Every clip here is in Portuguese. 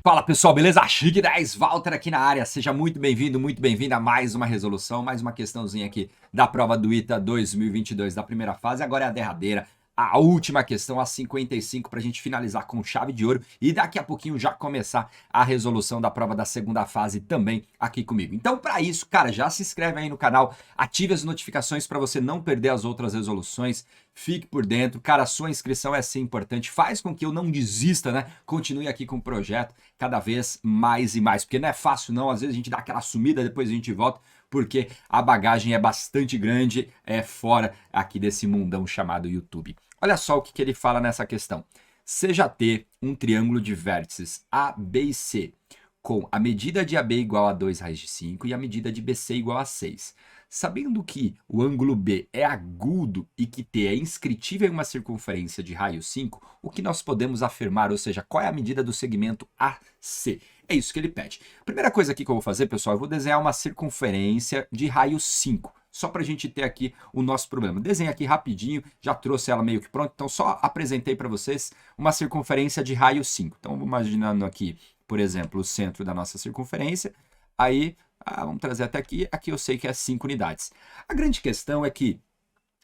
Fala pessoal, beleza? Chique 10, Walter aqui na área. Seja muito bem-vindo, muito bem-vinda a mais uma resolução, mais uma questãozinha aqui da prova do ITA 2022 da primeira fase. Agora é a derradeira, a última questão, a 55, para a gente finalizar com chave de ouro e daqui a pouquinho já começar a resolução da prova da segunda fase também aqui comigo. Então, para isso, cara, já se inscreve aí no canal, ative as notificações para você não perder as outras resoluções. Fique por dentro, cara, a sua inscrição é sim importante, faz com que eu não desista, né? Continue aqui com o projeto cada vez mais e mais, porque não é fácil não, às vezes a gente dá aquela sumida, depois a gente volta, porque a bagagem é bastante grande, fora aqui desse mundão chamado YouTube. Olha só o que ele fala nessa questão. Seja T um triângulo de vértices A, B e C, com a medida de AB igual a 2 raiz de 5 e a medida de BC igual a 6. Sabendo que o ângulo B é agudo e que T é inscritível em uma circunferência de raio 5, o que nós podemos afirmar, ou seja, qual é a medida do segmento AC? É isso que ele pede. Primeira coisa aqui que eu vou fazer, pessoal, eu vou desenhar uma circunferência de raio 5. Só para a gente ter aqui o nosso problema. Desenho aqui rapidinho, já trouxe ela meio que pronta, então só apresentei para vocês uma circunferência de raio 5. Então, vou imaginando aqui, por exemplo, o centro da nossa circunferência. Aí, vamos trazer até aqui. Aqui eu sei que é 5 unidades. A grande questão é que,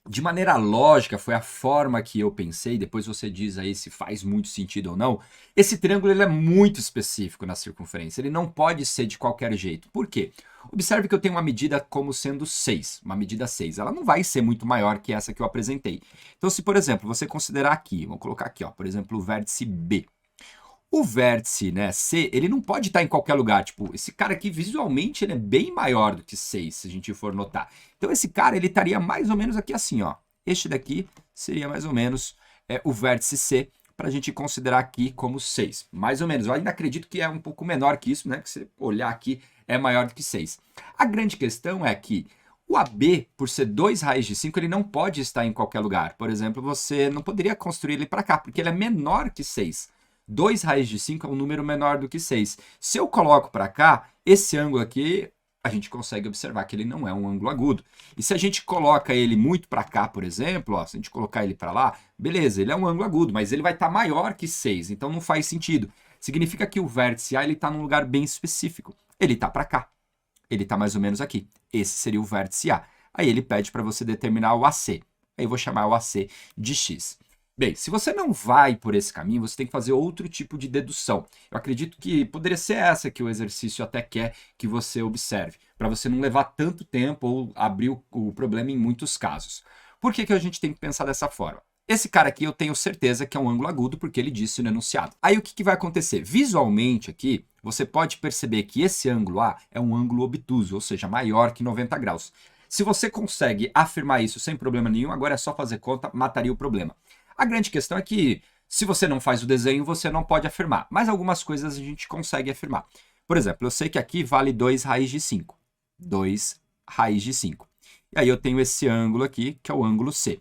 de maneira lógica, foi a forma que eu pensei, depois você diz aí se faz muito sentido ou não, esse triângulo ele é muito específico na circunferência, ele não pode ser de qualquer jeito. Por quê? Observe que eu tenho uma medida como sendo 6, uma medida 6, ela não vai ser muito maior que essa que eu apresentei. Então se, por exemplo, você considerar aqui, vamos colocar aqui, ó, por exemplo, o vértice B. O vértice, né, C, ele não pode estar em qualquer lugar. Tipo, esse cara aqui, visualmente, ele é bem maior do que 6, se a gente for notar. Então, esse cara, ele estaria mais ou menos aqui assim, ó. Este daqui seria mais ou menos o vértice C, para a gente considerar aqui como 6. Mais ou menos. Eu ainda acredito que é um pouco menor que isso, né? Que se olhar aqui, é maior do que 6. A grande questão é que o AB, por ser 2 raiz de 5, ele não pode estar em qualquer lugar. Por exemplo, você não poderia construir ele para cá, porque ele é menor que 6. 2 raiz de 5 é um número menor do que 6. Se eu coloco para cá, esse ângulo aqui, a gente consegue observar que ele não é um ângulo agudo. E se a gente coloca ele muito para cá, por exemplo, ó, se a gente colocar ele para lá, beleza, ele é um ângulo agudo, mas ele vai estar maior que 6, então não faz sentido. Significa que o vértice A está num lugar bem específico. Ele está para cá. Ele está mais ou menos aqui. Esse seria o vértice A. Aí ele pede para você determinar o AC. Aí eu vou chamar o AC de X. Bem, se você não vai por esse caminho, você tem que fazer outro tipo de dedução. Eu acredito que poderia ser essa que o exercício até quer que você observe, para você não levar tanto tempo ou abrir o problema em muitos casos. Por que a gente tem que pensar dessa forma? Esse cara aqui eu tenho certeza que é um ângulo agudo porque ele disse no enunciado. Aí o que vai acontecer? Visualmente aqui, você pode perceber que esse ângulo A é um ângulo obtuso, ou seja, maior que 90 graus. Se você consegue afirmar isso sem problema nenhum, agora é só fazer conta, mataria o problema. A grande questão é que, se você não faz o desenho, você não pode afirmar. Mas algumas coisas a gente consegue afirmar. Por exemplo, eu sei que aqui vale 2 raiz de 5. 2 raiz de 5. E aí eu tenho esse ângulo aqui, que é o ângulo C.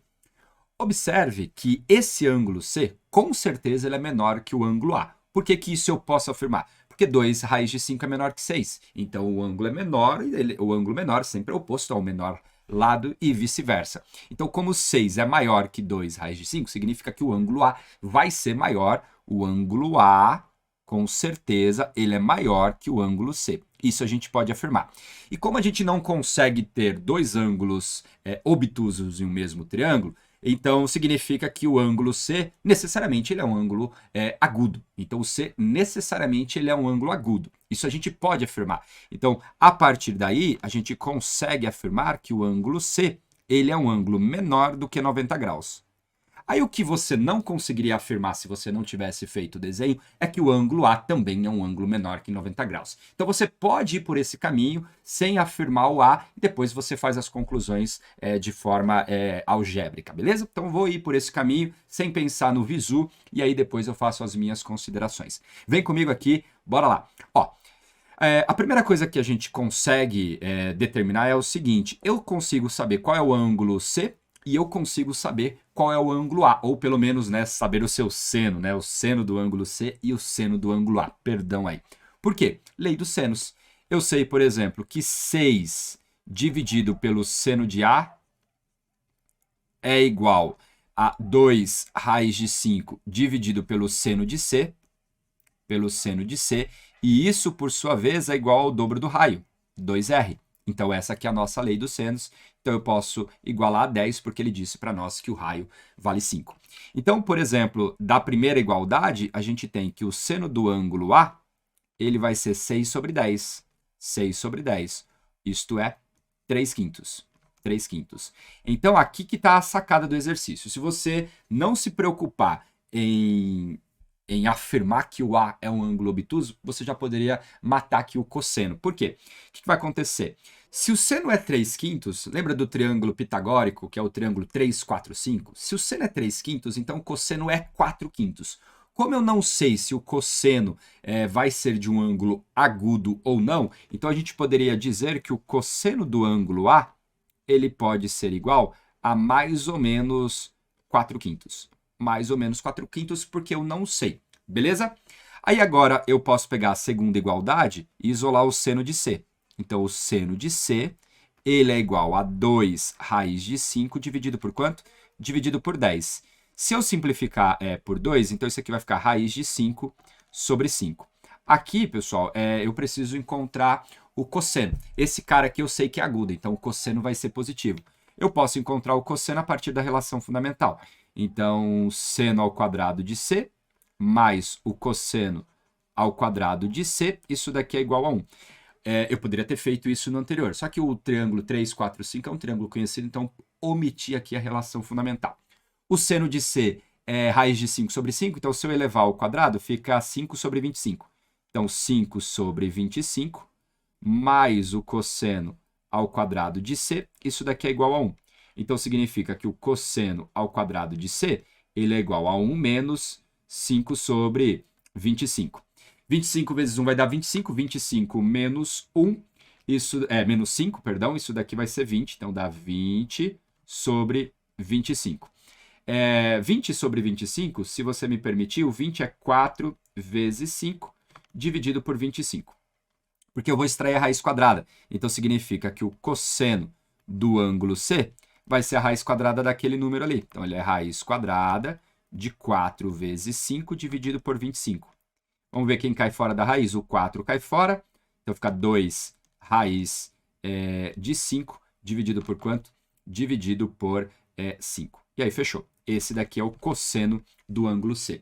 Observe que esse ângulo C, com certeza, ele é menor que o ângulo A. Por que isso eu posso afirmar? Porque 2 raiz de 5 é menor que 6. Então, o ângulo é menor, e o ângulo menor sempre é oposto ao menor lado e vice-versa. Então, como 6 é maior que 2 raiz de 5, significa que o ângulo A vai ser maior. O ângulo A, com certeza, ele é maior que o ângulo C. Isso a gente pode afirmar. E como a gente não consegue ter dois ângulos obtusos em um mesmo triângulo, então significa que o ângulo C necessariamente ele é um ângulo agudo. Então o C necessariamente ele é um ângulo agudo. Isso a gente pode afirmar. Então a partir daí a gente consegue afirmar que o ângulo C ele é um ângulo menor do que 90 graus. Aí o que você não conseguiria afirmar se você não tivesse feito o desenho é que o ângulo A também é um ângulo menor que 90 graus. Então você pode ir por esse caminho sem afirmar o A e depois você faz as conclusões de forma algébrica, beleza? Então vou ir por esse caminho sem pensar no visu e aí depois eu faço as minhas considerações. Vem comigo aqui, bora lá. Ó, a primeira coisa que a gente consegue determinar é o seguinte: eu consigo saber qual é o ângulo C e eu consigo saber qual é o ângulo A, ou pelo menos, né, saber o seu seno, né, o seno do ângulo C e o seno do ângulo A, perdão aí. Por quê? Lei dos senos. Eu sei, por exemplo, que 6 dividido pelo seno de A é igual a 2 raiz de 5 dividido pelo seno de C, pelo seno de C, e isso, por sua vez, é igual ao dobro do raio, 2R. Então, essa aqui é a nossa lei dos senos. Então, eu posso igualar a 10, porque ele disse para nós que o raio vale 5. Então, por exemplo, da primeira igualdade, a gente tem que o seno do ângulo A, ele vai ser 6 sobre 10. 6 sobre 10. Isto é 3 quintos. 3 quintos. Então, aqui que está a sacada do exercício. Se você não se preocupar em afirmar que o A é um ângulo obtuso, você já poderia matar aqui o cosseno. Por quê? O que vai acontecer? Se o seno é 3 quintos, lembra do triângulo pitagórico, que é o triângulo 3, 4, 5? Se o seno é 3 quintos, então o cosseno é 4 quintos. Como eu não sei se o cosseno vai ser de um ângulo agudo ou não, então a gente poderia dizer que o cosseno do ângulo A ele pode ser igual a mais ou menos 4 quintos. Mais ou menos 4 quintos, porque eu não sei. Beleza? Aí agora eu posso pegar a segunda igualdade e isolar o seno de C. Então, o seno de C, ele é igual a 2 raiz de 5 dividido por quanto? Dividido por 10. Se eu simplificar por 2, então isso aqui vai ficar raiz de 5 sobre 5. Aqui, pessoal, eu preciso encontrar o cosseno. Esse cara aqui eu sei que é agudo, então o cosseno vai ser positivo. Eu posso encontrar o cosseno a partir da relação fundamental. Então, seno ao quadrado de C mais o cosseno ao quadrado de C, isso daqui é igual a 1. Eu poderia ter feito isso no anterior, só que o triângulo 3, 4, 5 é um triângulo conhecido, então omiti aqui a relação fundamental. O seno de C é raiz de 5 sobre 5, então se eu elevar ao quadrado, fica 5 sobre 25. Então, 5 sobre 25 mais o cosseno ao quadrado de C, isso daqui é igual a 1. Então, significa que o cosseno ao quadrado de C, ele é igual a 1 menos 5 sobre 25. 25 vezes 1 vai dar 25, 25 menos 1, menos 5, perdão, isso daqui vai ser 20, então dá 20 sobre 25. 20 sobre 25, se você me permitir, o 20 é 4 vezes 5 dividido por 25. Porque eu vou extrair a raiz quadrada. Então, significa que o cosseno do ângulo C vai ser a raiz quadrada daquele número ali. Então, ele é raiz quadrada de 4 vezes 5 dividido por 25. Vamos ver quem cai fora da raiz. O 4 cai fora. Então, fica 2 raiz de 5 dividido por quanto? Dividido por 5. E aí, fechou. Esse daqui é o cosseno do ângulo C.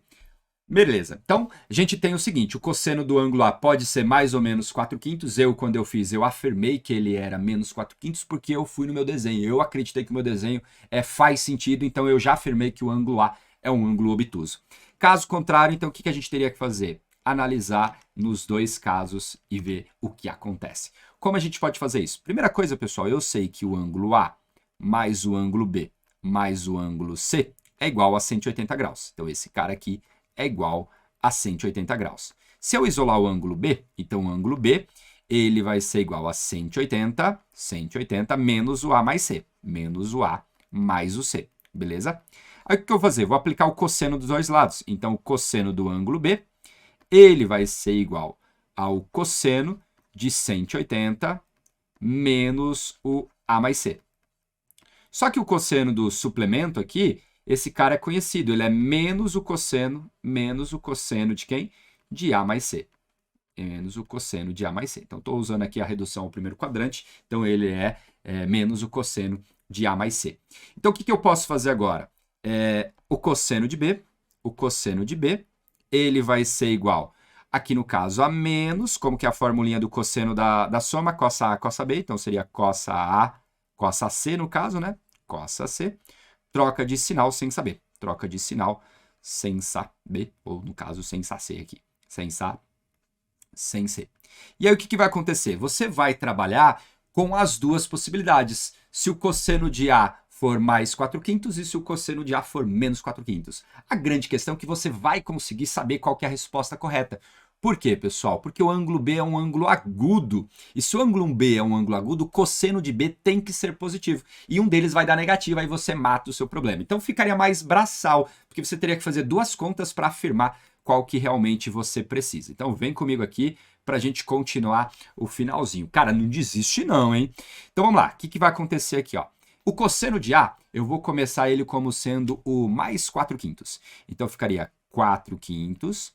Beleza. Então, a gente tem o seguinte, o cosseno do ângulo A pode ser mais ou menos 4 quintos. Quando eu fiz, eu afirmei que ele era menos 4 quintos porque eu fui no meu desenho. Eu acreditei que o meu desenho faz sentido, então eu já afirmei que o ângulo A é um ângulo obtuso. Caso contrário, então, o que a gente teria que fazer? Analisar nos dois casos e ver o que acontece. Como a gente pode fazer isso? Primeira coisa, pessoal, eu sei que o ângulo A mais o ângulo B mais o ângulo C é igual a 180 graus. Então, esse cara aqui é igual a 180 graus. Se eu isolar o ângulo B, então o ângulo B, ele vai ser igual a 180 menos o A mais C, menos o A mais o C, beleza? Aí o que eu vou fazer? Vou aplicar o cosseno dos dois lados. Então, o cosseno do ângulo B, ele vai ser igual ao cosseno de 180 menos o A mais C. Só que o cosseno do suplemento aqui, esse cara é conhecido, ele é menos o cosseno de quem? De A mais C. Menos o cosseno de A mais C. Então, estou usando aqui a redução ao primeiro quadrante, então ele é menos o cosseno de A mais C. Então, o que eu posso fazer agora? O cosseno de B, ele vai ser igual, aqui no caso, a menos, como que é a formulinha do cosseno da soma, cossa A, cossa B, então seria cossa A, cossa C no caso, né? Cossa C, troca de sinal sem saber. Troca de sinal sem saber, ou no caso, sem saber aqui. Sem sa, sem ser. E aí o que vai acontecer? Você vai trabalhar com as duas possibilidades. Se o cosseno de A for mais 4 quintos e se o cosseno de A for menos 4 quintos. A grande questão é que você vai conseguir saber qual que é a resposta correta. Por quê, pessoal? Porque o ângulo B é um ângulo agudo. E se o ângulo B é um ângulo agudo, o cosseno de B tem que ser positivo. E um deles vai dar negativo, aí você mata o seu problema. Então ficaria mais braçal, porque você teria que fazer duas contas para afirmar qual que realmente você precisa. Então vem comigo aqui para a gente continuar o finalzinho. Cara, não desiste não, hein? Então vamos lá. O que vai acontecer aqui, ó? O cosseno de A, eu vou começar ele como sendo o mais 4 quintos. Então ficaria 4 quintos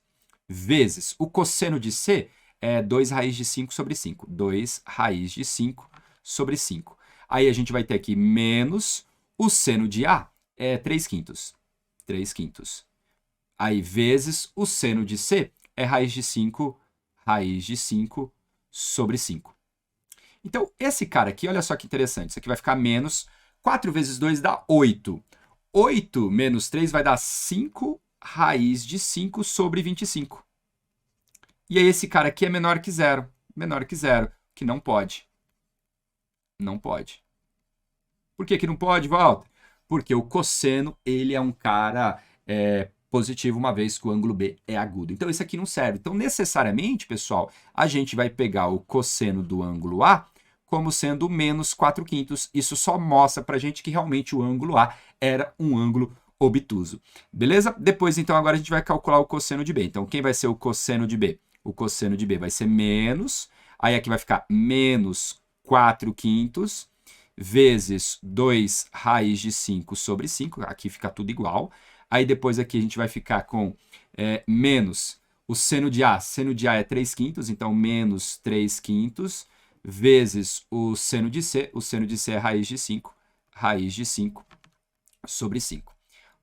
vezes o cosseno de C é 2 raiz de 5 sobre 5. 2 raiz de 5 sobre 5. Aí a gente vai ter aqui menos o seno de A, é 3 quintos. 3 quintos. Aí vezes o seno de C é raiz de 5 sobre 5. Então, esse cara aqui, olha só que interessante. Isso aqui vai ficar menos 4 vezes 2 dá 8. 8 menos 3 vai dar 5 raiz de 5 sobre 25. E aí esse cara aqui é menor que zero. Menor que zero, que não pode. Não pode. Por que não pode, Walter? Porque o cosseno, ele é um cara positivo, uma vez que o ângulo B é agudo. Então, isso aqui não serve. Então, necessariamente, pessoal, a gente vai pegar o cosseno do ângulo A como sendo menos 4 quintos. Isso só mostra pra gente que realmente o ângulo A era um ângulo obtuso. Beleza? Depois, então, agora a gente vai calcular o cosseno de B. Então, quem vai ser o cosseno de B? O cosseno de B vai ser menos, aí aqui vai ficar menos 4 quintos, vezes 2 raiz de 5 sobre 5, aqui fica tudo igual. Aí depois aqui a gente vai ficar com menos o seno de A é 3 quintos, então menos 3 quintos, vezes o seno de C é raiz de 5 sobre 5.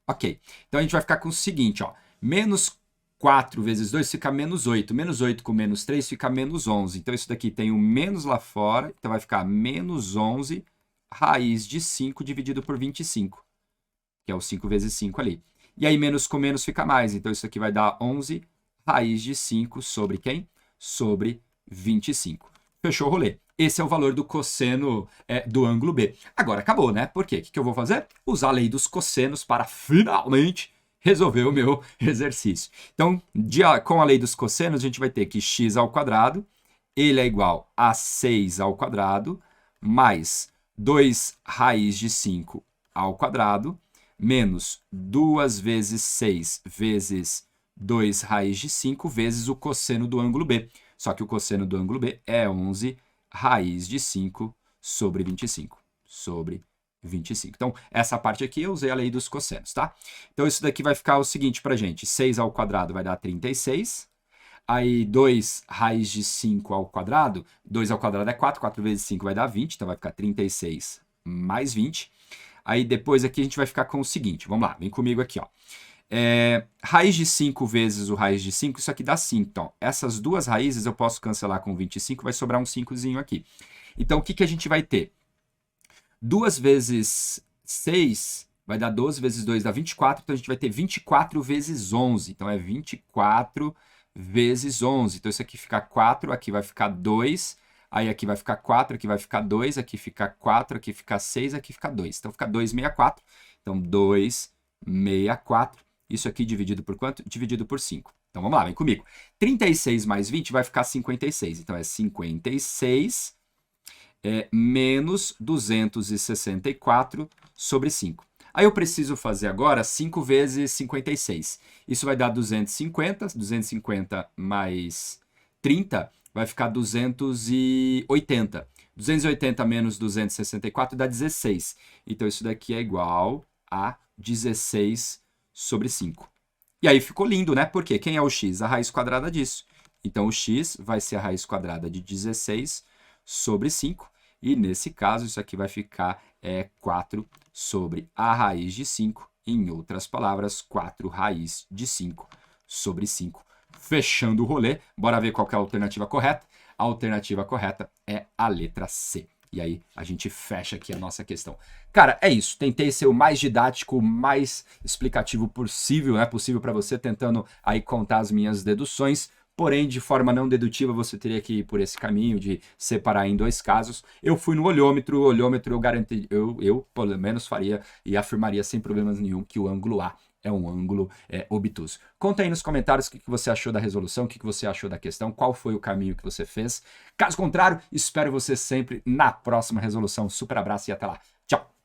Ok, então a gente vai ficar com o seguinte, ó, menos 4 vezes 2 fica menos 8, menos 8 com menos 3 fica menos 11, então isso daqui tem o menos lá fora, então vai ficar menos 11 raiz de 5 dividido por 25, que é o 5 vezes 5 ali. E aí menos com menos fica mais, então isso aqui vai dar 11 raiz de 5 sobre quem? Sobre 25. Fechou o rolê. Esse é o valor do cosseno do ângulo B. Agora acabou, né? Por quê? O que eu vou fazer? Usar a lei dos cossenos para finalmente resolver o meu exercício. Então, com a lei dos cossenos, a gente vai ter que x ao quadrado, ele é igual a 6 ao quadrado, mais 2 raiz de 5 ao quadrado, menos 2 vezes 6 vezes 2 raiz de 5 vezes o cosseno do ângulo B. Só que o cosseno do ângulo B é 11 raiz de 5 sobre 25. Sobre 25. Então, essa parte aqui eu usei a lei dos cossenos, tá? Então, isso daqui vai ficar o seguinte pra gente. 6 ao quadrado vai dar 36. Aí, 2 raiz de 5 ao quadrado. 2 ao quadrado é 4. 4 vezes 5 vai dar 20. Então, vai ficar 36 mais 20. Aí, depois aqui a gente vai ficar com o seguinte. Vamos lá, vem comigo aqui, ó. Raiz de 5 vezes o raiz de 5, isso aqui dá 5. Então, essas duas raízes eu posso cancelar com 25, vai sobrar um 5zinho aqui. Então, o que a gente vai ter? 2 vezes 6 vai dar 12, vezes 2 dá 24, então a gente vai ter 24 vezes 11. Então, é 24 vezes 11. Então, isso aqui fica 4, aqui vai ficar 2, aí aqui vai ficar 4, aqui vai ficar 2, aqui fica 4, aqui fica 6, aqui fica 2. Então, fica 264. Então, 264. Isso aqui dividido por quanto? Dividido por 5. Então, vamos lá, vem comigo. 36 mais 20 vai ficar 56. Então, é 56 menos 264 sobre 5. Aí eu preciso fazer agora 5 vezes 56. Isso vai dar 250. 250 mais 30 vai ficar 280. 280 menos 264 dá 16. Então, isso daqui é igual a 16 sobre 5. E aí ficou lindo, né? Porque quem é o x? A raiz quadrada disso. Então, o x vai ser a raiz quadrada de 16 sobre 5. E, nesse caso, isso aqui vai ficar 4 sobre a raiz de 5. Em outras palavras, 4 raiz de 5 sobre 5. Fechando o rolê, bora ver qual que é a alternativa correta. A alternativa correta é a letra C. E aí a gente fecha aqui a nossa questão. Cara, é isso. Tentei ser o mais didático, o mais explicativo possível, né? Possível para você, tentando aí contar as minhas deduções. Porém, de forma não dedutiva, você teria que ir por esse caminho de separar em 2 casos. Eu fui no olhômetro, eu garanti, eu pelo menos faria e afirmaria sem problemas nenhum que o ângulo A é um ângulo obtuso. Conta aí nos comentários o que você achou da resolução, o que você achou da questão, qual foi o caminho que você fez. Caso contrário, espero você sempre na próxima resolução. Super abraço e até lá. Tchau!